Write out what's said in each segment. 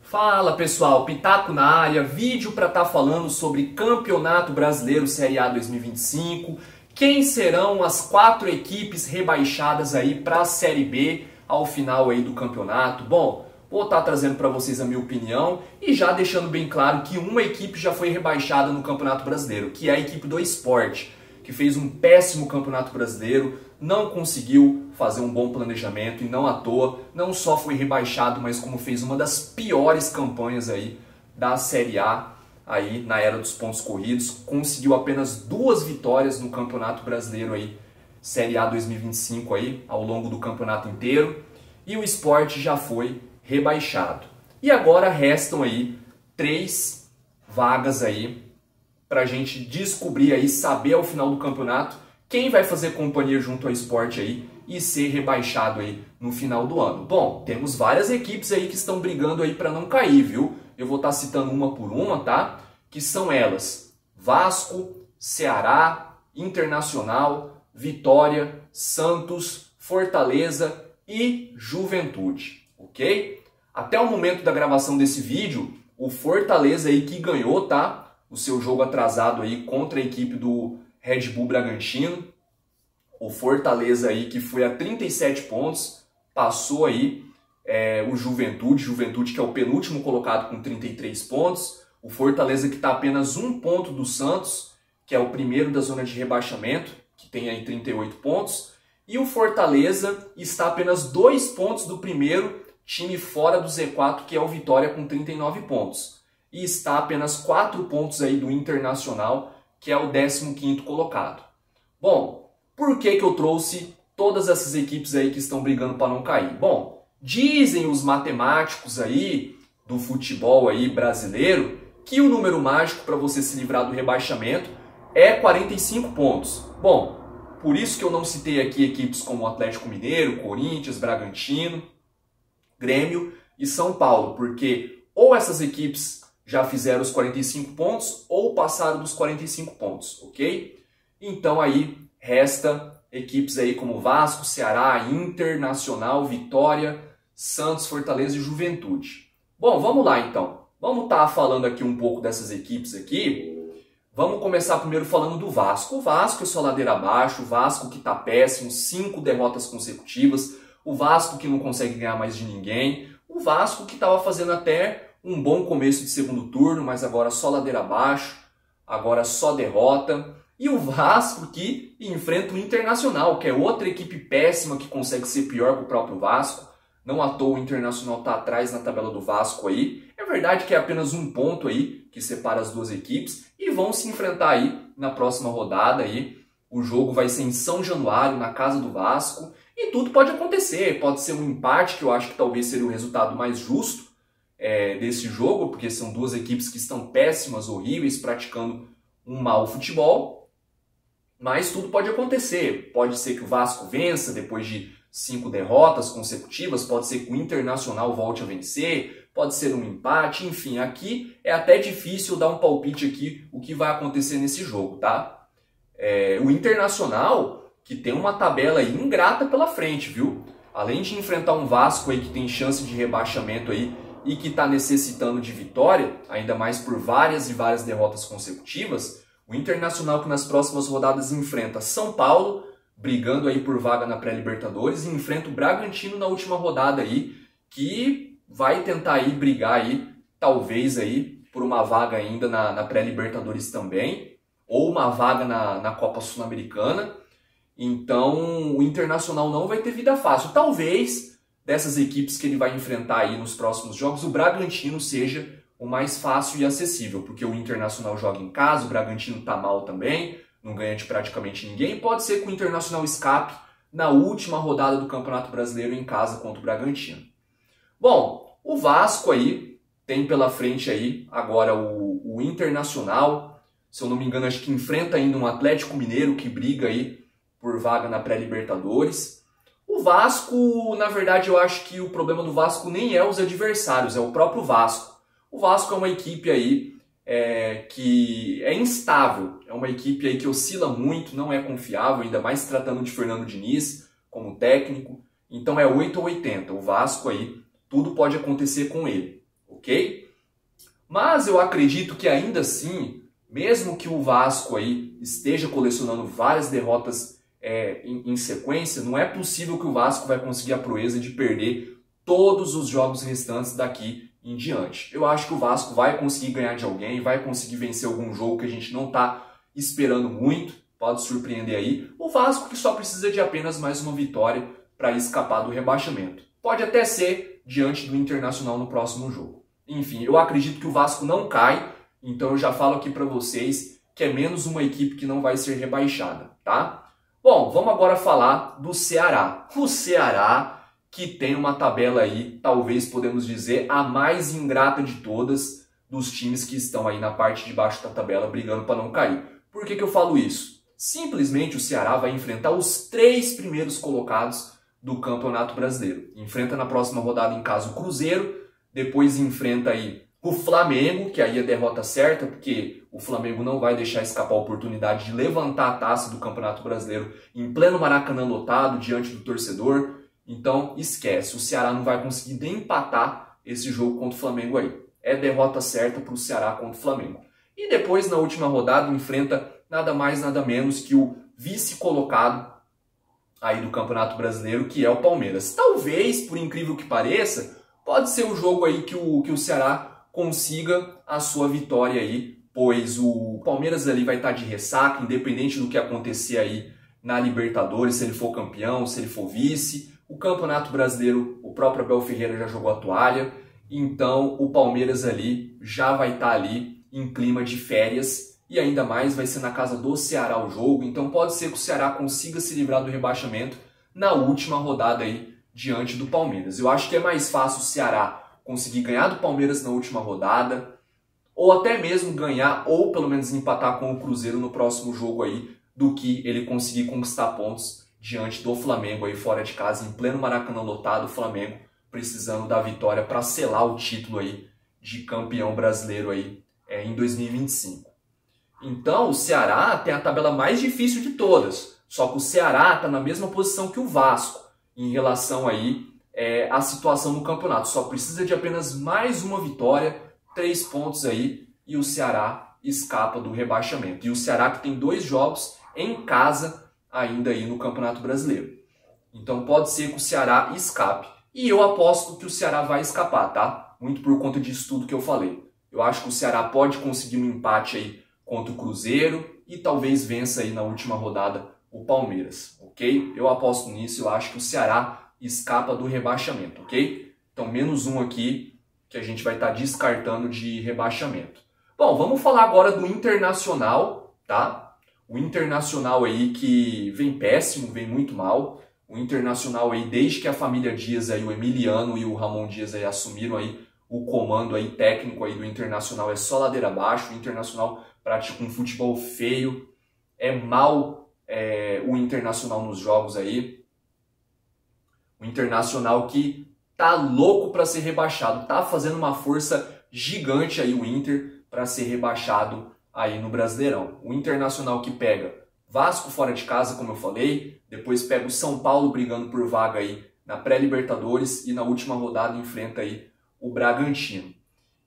Fala pessoal, Pitaco na área, vídeo para estar falando sobre Campeonato Brasileiro Série A 2025. Quem serão as 4 equipes rebaixadas aí para a Série B ao final aí do campeonato? Bom, vou estar trazendo para vocês a minha opinião e já deixando bem claro que uma equipe já foi rebaixada no Campeonato Brasileiro, que é a equipe do Sport, que fez um péssimo Campeonato Brasileiro, não conseguiu fazer um bom planejamento e não à toa, não só foi rebaixado, mas como fez uma das piores campanhas aí da Série A aí na era dos pontos corridos, conseguiu apenas 2 vitórias no Campeonato Brasileiro aí, Série A 2025 aí, ao longo do campeonato inteiro, e o Sport já foi rebaixado. E agora restam aí 3 vagas aí para a gente descobrir aí, saber ao final do campeonato quem vai fazer companhia junto ao Sport aí e ser rebaixado aí no final do ano. Bom, temos várias equipes aí que estão brigando aí para não cair, viu? Eu vou estar citando uma por uma, tá? Que são elas: Vasco, Ceará, Internacional, Vitória, Santos, Fortaleza e Juventude, ok? Até o momento da gravação desse vídeo, o Fortaleza aí que ganhou, tá? O seu jogo atrasado aí contra a equipe do Red Bull Bragantino. O Fortaleza aí que foi a 37 pontos, passou aí o Juventude que é o penúltimo colocado com 33 pontos. O Fortaleza que está apenas 1 ponto do Santos, que é o primeiro da zona de rebaixamento, que tem aí 38 pontos. E o Fortaleza está apenas 2 pontos do primeiro time fora do Z4, que é o Vitória, com 39 pontos. E está apenas 4 pontos aí do Internacional, que é o 15º colocado. Bom, por que eu trouxe todas essas equipes aí que estão brigando para não cair? Bom, dizem os matemáticos aí do futebol aí brasileiro que o número mágico para você se livrar do rebaixamento é 45 pontos. Bom, por isso que eu não citei aqui equipes como Atlético Mineiro, Corinthians, Bragantino, Grêmio e São Paulo, porque ou essas equipes já fizeram os 45 pontos ou passaram dos 45 pontos, ok? Então aí resta equipes aí como Vasco, Ceará, Internacional, Vitória, Santos, Fortaleza e Juventude. Bom, vamos lá então. Vamos estar falando aqui um pouco dessas equipes aqui. Vamos começar primeiro falando do Vasco. O Vasco é só ladeira abaixo, o Vasco que está péssimo, 5 derrotas consecutivas, o Vasco que não consegue ganhar mais de ninguém, o Vasco que estava fazendo até um bom começo de segundo turno, mas agora só ladeira abaixo, agora só derrota. E o Vasco que enfrenta o Internacional, que é outra equipe péssima que consegue ser pior que o próprio Vasco. Não à toa o Internacional está atrás na tabela do Vasco aí. É verdade que é apenas 1 ponto aí que separa as 2 equipes e vão se enfrentar aí na próxima rodada aí. O jogo vai ser em São Januário, na casa do Vasco, e tudo pode acontecer. Pode ser um empate, que eu acho que talvez seria o resultado mais justo desse jogo, porque são 2 equipes que estão péssimas, horríveis, praticando um mau futebol, mas tudo pode acontecer. Pode ser que o Vasco vença depois de 5 derrotas consecutivas, pode ser que o Internacional volte a vencer, pode ser um empate, enfim, aqui é até difícil dar um palpite aqui o que vai acontecer nesse jogo, tá? O Internacional, que tem uma tabela aí ingrata pela frente, viu? Além de enfrentar um Vasco aí que tem chance de rebaixamento aí, e que está necessitando de vitória, ainda mais por várias e várias derrotas consecutivas, o Internacional que nas próximas rodadas enfrenta São Paulo, brigando aí por vaga na pré-Libertadores, e enfrenta o Bragantino na última rodada aí, que vai tentar aí brigar aí, talvez aí, por uma vaga ainda na pré-Libertadores também, ou uma vaga na Copa Sul-Americana. Então o Internacional não vai ter vida fácil. Talvez dessas equipes que ele vai enfrentar aí nos próximos jogos, o Bragantino seja o mais fácil e acessível, porque o Internacional joga em casa, o Bragantino está mal também, não ganha de praticamente ninguém. Pode ser que o Internacional escape na última rodada do Campeonato Brasileiro em casa contra o Bragantino. Bom, o Vasco aí tem pela frente aí agora o Internacional, se eu não me engano, acho que enfrenta ainda um Atlético Mineiro que briga aí por vaga na pré-Libertadores. O Vasco, na verdade, eu acho que o problema do Vasco nem é os adversários, é o próprio Vasco. O Vasco é uma equipe aí que é instável, é uma equipe aí que oscila muito, não é confiável, ainda mais tratando de Fernando Diniz como técnico. Então é 8 ou 80. O Vasco aí, tudo pode acontecer com ele. ok? Mas eu acredito que ainda assim, mesmo que o Vasco aí esteja colecionando várias derrotas em sequência, não é possível que o Vasco vai conseguir a proeza de perder todos os jogos restantes daqui em diante. Eu acho que o Vasco vai conseguir ganhar de alguém, vai conseguir vencer algum jogo que a gente não está esperando muito, pode surpreender aí. O Vasco que só precisa de apenas mais uma vitória para escapar do rebaixamento. Pode até ser diante do Internacional no próximo jogo. Enfim, eu acredito que o Vasco não cai, então eu já falo aqui para vocês que é menos uma equipe que não vai ser rebaixada, tá? Bom, vamos agora falar do Ceará. O Ceará que tem uma tabela aí, talvez podemos dizer, a mais ingrata de todas dos times que estão aí na parte de baixo da tabela brigando para não cair. Por que eu falo isso? Simplesmente o Ceará vai enfrentar os 3 primeiros colocados do Campeonato Brasileiro. Enfrenta na próxima rodada em casa o Cruzeiro, depois enfrenta aí o Flamengo, que aí é derrota certa, porque o Flamengo não vai deixar escapar a oportunidade de levantar a taça do Campeonato Brasileiro em pleno Maracanã lotado, diante do torcedor. Então, esquece, o Ceará não vai conseguir nem empatar esse jogo contra o Flamengo aí. É derrota certa para o Ceará contra o Flamengo. E depois, na última rodada, enfrenta nada mais, nada menos que o vice-colocado aí do Campeonato Brasileiro, que é o Palmeiras. Talvez, por incrível que pareça, pode ser o jogo aí que o Ceará consiga a sua vitória aí, pois o Palmeiras ali vai estar de ressaca, independente do que acontecer aí na Libertadores, se ele for campeão, se ele for vice. O Campeonato Brasileiro, o próprio Abel Ferreira já jogou a toalha, então o Palmeiras ali já vai estar ali em clima de férias e ainda mais vai ser na casa do Ceará o jogo, então pode ser que o Ceará consiga se livrar do rebaixamento na última rodada aí diante do Palmeiras. Eu acho que é mais fácil o Ceará conseguir ganhar do Palmeiras na última rodada, ou até mesmo ganhar, ou pelo menos empatar com o Cruzeiro no próximo jogo aí, do que ele conseguir conquistar pontos diante do Flamengo aí fora de casa, em pleno Maracanã lotado, o Flamengo precisando da vitória para selar o título aí de campeão brasileiro aí em 2025. Então o Ceará tem a tabela mais difícil de todas, só que o Ceará está na mesma posição que o Vasco em relação aí a situação no campeonato. Só precisa de apenas mais uma vitória, 3 pontos aí, e o Ceará escapa do rebaixamento. E o Ceará que tem 2 jogos em casa ainda aí no Campeonato Brasileiro. Então pode ser que o Ceará escape. E eu aposto que o Ceará vai escapar, tá? Muito por conta disso tudo que eu falei. Eu acho que o Ceará pode conseguir um empate aí contra o Cruzeiro e talvez vença aí na última rodada o Palmeiras, ok? Eu aposto nisso, eu acho que o Ceará escapa do rebaixamento, ok? Então, menos um aqui que a gente vai estar descartando de rebaixamento. Bom, vamos falar agora do Internacional, tá? O Internacional aí que vem péssimo, vem muito mal. O Internacional aí, desde que a família Dias aí, o Emiliano e o Ramon Dias aí assumiram aí o comando aí técnico aí do Internacional, é só ladeira abaixo. O Internacional pratica um futebol feio, é mal o Internacional nos jogos aí. O Internacional que tá louco para ser rebaixado, tá fazendo uma força gigante aí o Inter para ser rebaixado aí no Brasileirão. O Internacional que pega Vasco fora de casa, como eu falei, depois pega o São Paulo brigando por vaga aí na pré-Libertadores e na última rodada enfrenta aí o Bragantino.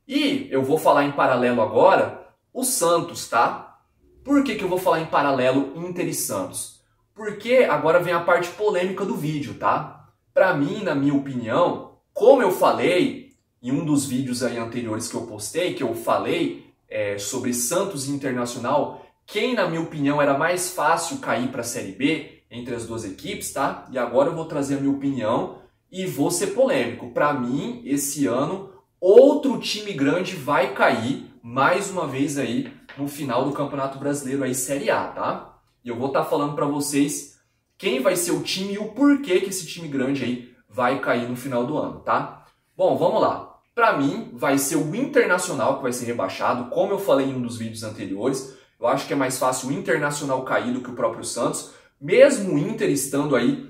E eu vou falar em paralelo agora o Santos, tá? Por que eu vou falar em paralelo Inter e Santos? Porque agora vem a parte polêmica do vídeo, tá? Para mim, na minha opinião, como eu falei em um dos vídeos aí anteriores que eu postei, que eu falei sobre Santos e Internacional, quem, na minha opinião, era mais fácil cair para a Série B entre as duas equipes, tá? E agora eu vou trazer a minha opinião e vou ser polêmico. Para mim, esse ano, outro time grande vai cair mais uma vez aí no final do Campeonato Brasileiro aí, Série A, tá? E eu vou estar falando para vocês quem vai ser o time e o porquê que esse time grande aí vai cair no final do ano, tá? Bom, vamos lá. Para mim, vai ser o Internacional que vai ser rebaixado, como eu falei em um dos vídeos anteriores. Eu acho que é mais fácil o Internacional cair do que o próprio Santos, mesmo o Inter estando aí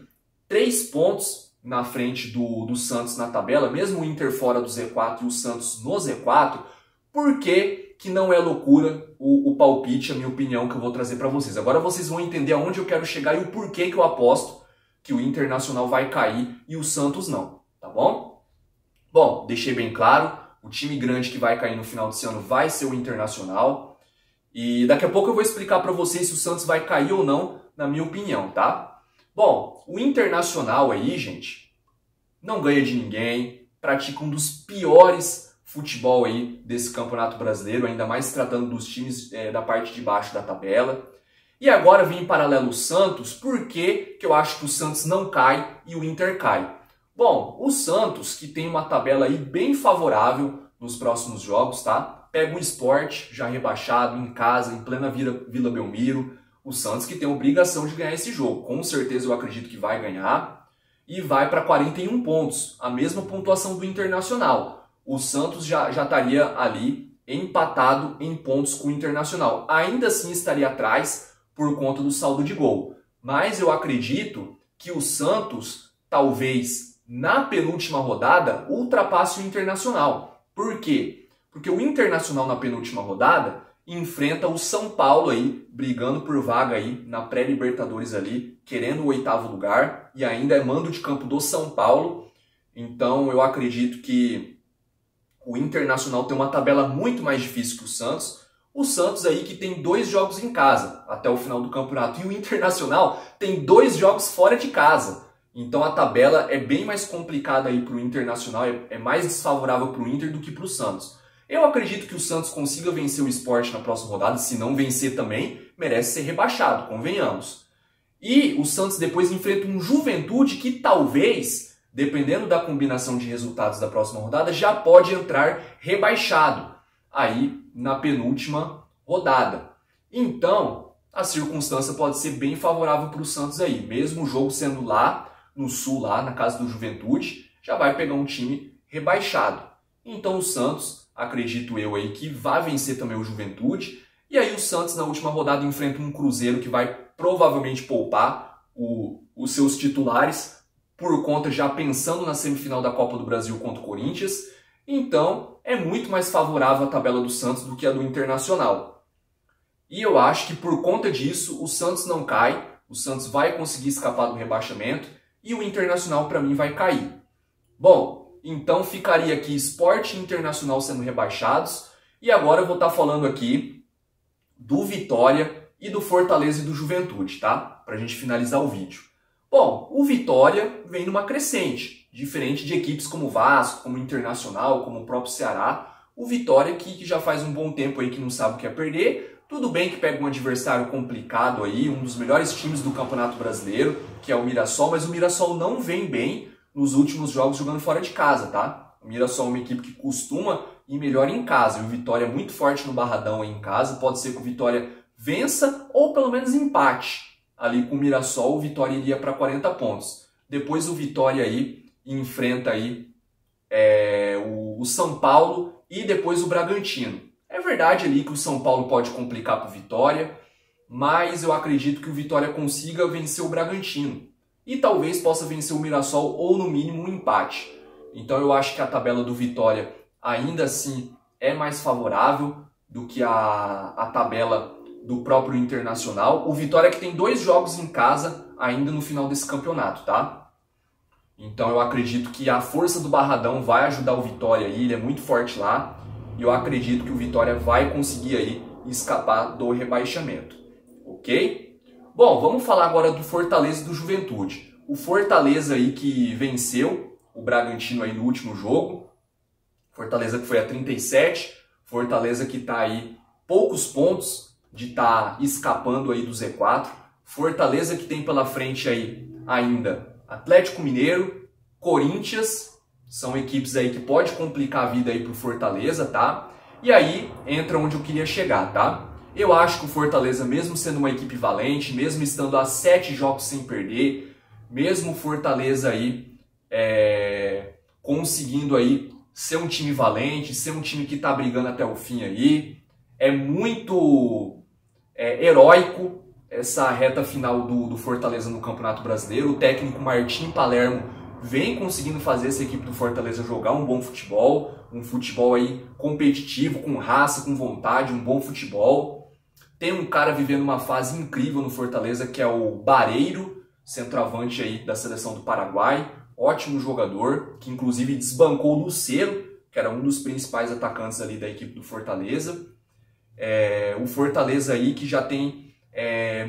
3 pontos na frente do Santos na tabela, mesmo o Inter fora do Z4 e o Santos no Z4, por que não é loucura o palpite, a minha opinião que eu vou trazer para vocês. Agora vocês vão entender aonde eu quero chegar e o porquê que eu aposto que o Internacional vai cair e o Santos não, tá bom? Bom, deixei bem claro, O time grande que vai cair no final desse ano vai ser o Internacional. E daqui a pouco eu vou explicar para vocês se o Santos vai cair ou não, na minha opinião, tá? Bom, o Internacional aí, gente, não ganha de ninguém, pratica um dos piores futebol aí desse Campeonato Brasileiro, ainda mais se tratando dos times da parte de baixo da tabela. E agora vem em paralelo o Santos, por que eu acho que o Santos não cai e o Inter cai? Bom, o Santos, que tem uma tabela aí bem favorável nos próximos jogos, tá? Pega o Sport, já rebaixado, em casa, em plena Vila Belmiro. O Santos que tem a obrigação de ganhar esse jogo. Com certeza eu acredito que vai ganhar. E vai para 41 pontos, a mesma pontuação do Internacional. O Santos já estaria ali empatado em pontos com o Internacional. Ainda assim estaria atrás por conta do saldo de gol. Mas eu acredito que o Santos, talvez na penúltima rodada, ultrapasse o Internacional. Por quê? Porque o Internacional na penúltima rodada enfrenta o São Paulo aí, brigando por vaga aí na pré-Libertadores ali, querendo o 8º lugar, e ainda é mando de campo do São Paulo. Então eu acredito que o Internacional tem uma tabela muito mais difícil que o Santos. O Santos aí que tem 2 jogos em casa até o final do campeonato, e o Internacional tem 2 jogos fora de casa. Então a tabela é bem mais complicada aí para o Internacional, é mais desfavorável para o Inter do que para o Santos. Eu acredito que o Santos consiga vencer o Sport na próxima rodada. Se não vencer também, merece ser rebaixado, convenhamos. E o Santos depois enfrenta um Juventude que talvez, dependendo da combinação de resultados da próxima rodada, já pode entrar rebaixado aí na penúltima rodada. Então, a circunstância pode ser bem favorável para o Santos aí. Mesmo o jogo sendo lá no Sul, lá na casa do Juventude, já vai pegar um time rebaixado. Então o Santos, acredito eu aí, que vai vencer também o Juventude. E aí o Santos na última rodada enfrenta um Cruzeiro que vai provavelmente poupar os seus titulares, por conta já pensando na semifinal da Copa do Brasil contra o Corinthians. Então é muito mais favorável a tabela do Santos do que a do Internacional. E eu acho que por conta disso o Santos não cai, o Santos vai conseguir escapar do rebaixamento e o Internacional para mim vai cair. Bom, então ficaria aqui Sport e Internacional sendo rebaixados. E agora eu vou estar falando aqui do Vitória e do Fortaleza e do Juventude, tá? Pra gente finalizar o vídeo. Bom, o Vitória vem numa crescente, diferente de equipes como o Vasco, como o Internacional, como o próprio Ceará. O Vitória que já faz um bom tempo aí que não sabe o que é perder. Tudo bem que pega um adversário complicado aí, um dos melhores times do Campeonato Brasileiro, que é o Mirassol, mas o Mirassol não vem bem nos últimos jogos jogando fora de casa, tá? O Mirassol é uma equipe que costuma ir melhor em casa, e o Vitória é muito forte no Barradão aí em casa. Pode ser que o Vitória vença ou pelo menos empate. Ali com o Mirassol, o Vitória iria para 40 pontos. Depois o Vitória aí enfrenta aí o São Paulo e depois o Bragantino. É verdade ali que o São Paulo pode complicar para o Vitória, mas eu acredito que o Vitória consiga vencer o Bragantino. E talvez possa vencer o Mirassol ou no mínimo um empate. Então eu acho que a tabela do Vitória ainda assim é mais favorável do que a tabela do próprio Internacional. O Vitória que tem 2 jogos em casa ainda no final desse campeonato, tá? Então eu acredito que a força do Barradão vai ajudar o Vitória aí, ele é muito forte lá. E eu acredito que o Vitória vai conseguir aí escapar do rebaixamento, ok? Bom, vamos falar agora do Fortaleza e do Juventude. O Fortaleza aí que venceu o Bragantino aí no último jogo. Fortaleza que foi a 37. Fortaleza que está aí poucos pontos de estar escapando aí do Z4. Fortaleza que tem pela frente aí ainda Atlético Mineiro, Corinthians. São equipes aí que pode complicar a vida aí pro Fortaleza, tá? E aí entra onde eu queria chegar, tá? Eu acho que o Fortaleza, mesmo sendo uma equipe valente, mesmo estando a 7 jogos sem perder, mesmo o Fortaleza aí conseguindo aí ser um time valente, ser um time que tá brigando até o fim aí, é muito heróico essa reta final do Fortaleza no Campeonato Brasileiro. O técnico Martim Palermo vem conseguindo fazer essa equipe do Fortaleza jogar um bom futebol, um futebol aí competitivo, com raça, com vontade, um bom futebol. Tem um cara vivendo uma fase incrível no Fortaleza, que é o Barreiro, centroavante aí da seleção do Paraguai, ótimo jogador, que inclusive desbancou o Lucero que era um dos principais atacantes ali da equipe do Fortaleza. O Fortaleza aí que já tem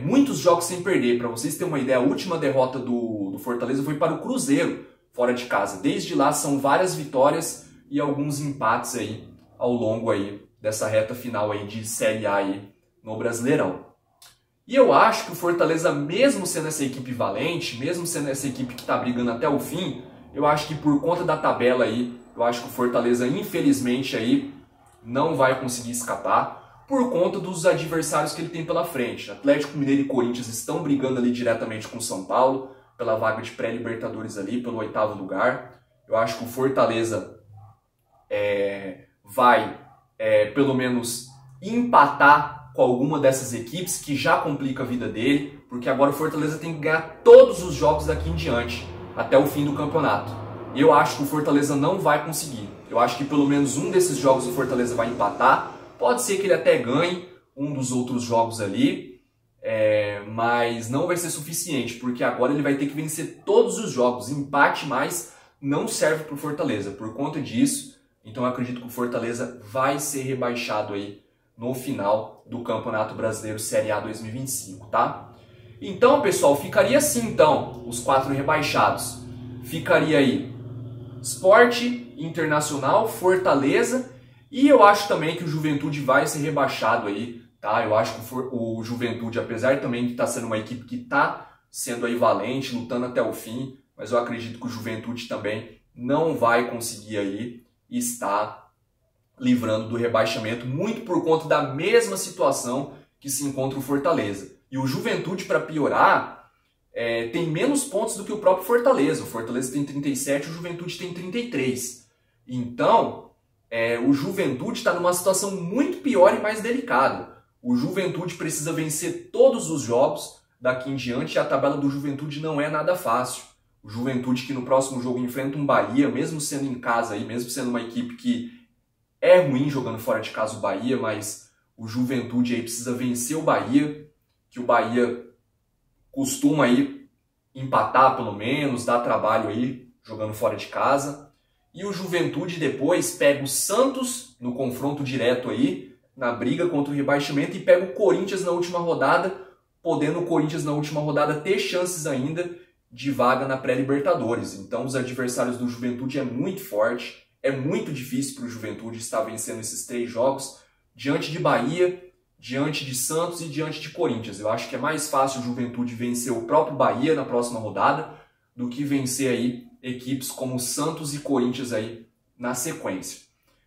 muitos jogos sem perder. Para vocês terem uma ideia, a última derrota do Fortaleza foi para o Cruzeiro, fora de casa. Desde lá são várias vitórias e alguns empates aí ao longo aí dessa reta final aí de Série A aí no Brasileirão. E eu acho que o Fortaleza, mesmo sendo essa equipe valente, mesmo sendo essa equipe que está brigando até o fim, eu acho que por conta da tabela aí, eu acho que o Fortaleza, infelizmente, aí não vai conseguir escapar por conta dos adversários que ele tem pela frente. Atlético Mineiro e Corinthians estão brigando ali diretamente com o São Paulo pela vaga de pré-libertadores ali, pelo 8º lugar. Eu acho que o Fortaleza vai, pelo menos, empatar com alguma dessas equipes, que já complica a vida dele, porque agora o Fortaleza tem que ganhar todos os jogos daqui em diante, até o fim do campeonato. E eu acho que o Fortaleza não vai conseguir. Eu acho que pelo menos um desses jogos o Fortaleza vai empatar. Pode ser que ele até ganhe um dos outros jogos ali, mas não vai ser suficiente, porque agora ele vai ter que vencer todos os jogos. Empate mais não serve para o Fortaleza. Por conta disso, então eu acredito que o Fortaleza vai ser rebaixado aí no final do Campeonato Brasileiro Série A 2025, tá? Então, pessoal, ficaria assim, então, os 4 rebaixados. Ficaria aí Sport, Internacional, Fortaleza, e eu acho também que o Juventude vai ser rebaixado aí, tá? Eu acho que o Juventude, apesar também de estar sendo uma equipe que está sendo aí valente, lutando até o fim, mas eu acredito que o Juventude também não vai conseguir aí estar livrando do rebaixamento, muito por conta da mesma situação que se encontra o Fortaleza. E o Juventude, para piorar, tem menos pontos do que o próprio Fortaleza. O Fortaleza tem 37, o Juventude tem 33. Então, o Juventude está numa situação muito pior e mais delicada. O Juventude precisa vencer todos os jogos daqui em diante, e a tabela do Juventude não é nada fácil. O Juventude que no próximo jogo enfrenta um Bahia, mesmo sendo em casa, aí, mesmo sendo uma equipe que é ruim jogando fora de casa o Bahia, mas o Juventude aí precisa vencer o Bahia, que o Bahia costuma aí empatar pelo menos, dar trabalho aí jogando fora de casa. E o Juventude depois pega o Santos no confronto direto aí, na briga contra o rebaixamento, e pega o Corinthians na última rodada, podendo o Corinthians na última rodada ter chances ainda de vaga na pré-libertadores. Então os adversários do Juventude é muito forte. É muito difícil para o Juventude estar vencendo esses 3 jogos diante de Bahia, diante de Santos e diante de Corinthians. Eu acho que é mais fácil o Juventude vencer o próprio Bahia na próxima rodada do que vencer aí equipes como Santos e Corinthians aí na sequência.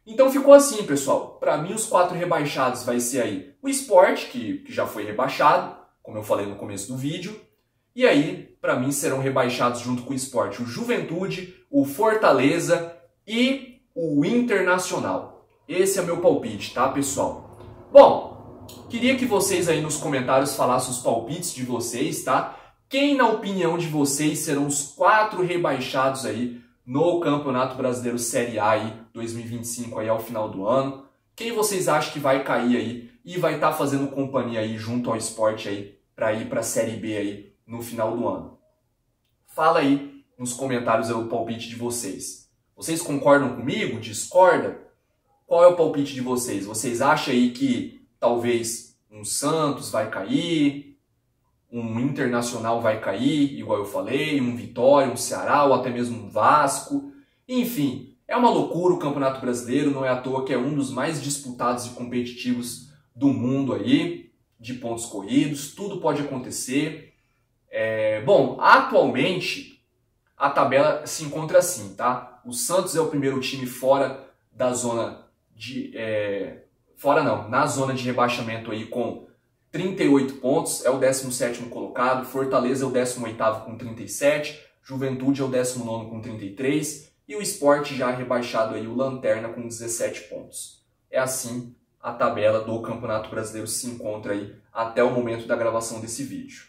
Então ficou assim, pessoal. Para mim, os 4 rebaixados vai ser aí o Sport, que já foi rebaixado, como eu falei no começo do vídeo. E aí, para mim, serão rebaixados junto com o Sport o Juventude, o Fortaleza e o Internacional. Esse é meu palpite, tá, pessoal? Bom, queria que vocês aí nos comentários falassem os palpites de vocês, tá? Quem, na opinião de vocês, serão os 4 rebaixados aí no Campeonato Brasileiro Série A aí 2025 aí ao final do ano? Quem vocês acham que vai cair aí e vai estar fazendo companhia aí junto ao Sport aí para ir para a Série B aí no final do ano? Fala aí nos comentários aí o palpite de vocês. Vocês concordam comigo? Discordam? Qual é o palpite de vocês? Vocês acham aí que talvez um Santos vai cair, um Internacional vai cair, igual eu falei, um Vitória, um Ceará ou até mesmo um Vasco? Enfim, é uma loucura o Campeonato Brasileiro, não é à toa que é um dos mais disputados e competitivos do mundo aí, de pontos corridos, tudo pode acontecer. Bom, atualmente a tabela se encontra assim, tá? O Santos é o primeiro time fora da zona de... na zona de rebaixamento aí com 38 pontos, é o 17º colocado. Fortaleza é o 18º com 37, Juventude é o 19º com 33 e o Sport já rebaixado aí, o Lanterna, com 17 pontos. É assim a tabela do Campeonato Brasileiro se encontra aí até o momento da gravação desse vídeo.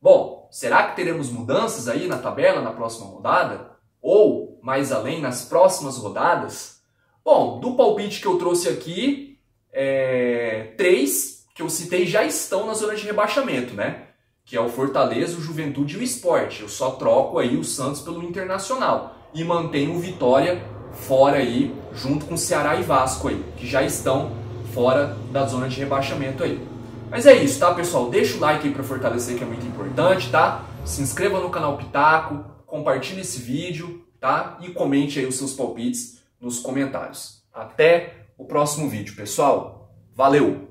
Bom, será que teremos mudanças aí na tabela na próxima rodada? Ou, mais além, nas próximas rodadas? Bom, do palpite que eu trouxe aqui, 3 que eu citei já estão na zona de rebaixamento, né? Que é o Fortaleza, o Juventude e o Sport. Eu só troco aí o Santos pelo Internacional e mantenho o Vitória fora aí, junto com Ceará e Vasco aí, que já estão fora da zona de rebaixamento aí. Mas é isso, tá, pessoal? Deixa o like aí para fortalecer, que é muito importante, tá? Se inscreva no canal Pitaco, compartilhe esse vídeo, tá? E comente aí os seus palpites nos comentários. Até o próximo vídeo, pessoal. Valeu!